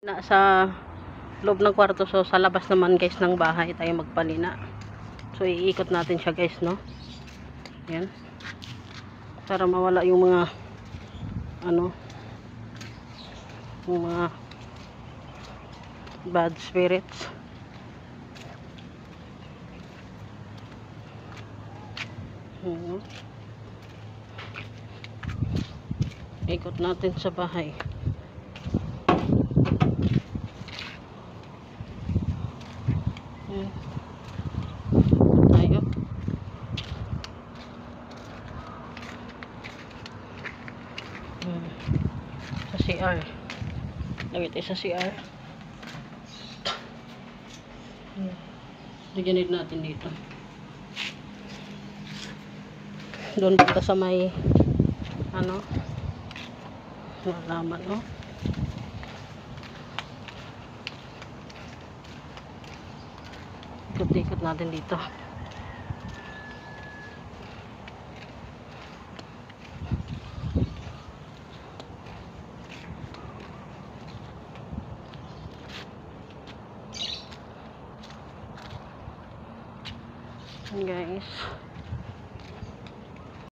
Sa loob ng kwarto, so sa labas naman guys ng bahay tayo magpalina. So iikot natin siya guys, no? Yan. Para mawala yung mga yung mga bad spirits. Ikot natin sa bahay. Tayo. Sa CR. Lagay tayo sa CR. Diyanid natin dito. Doon punta sa may malaman, no? Ikot-ikot natin dito. Guys.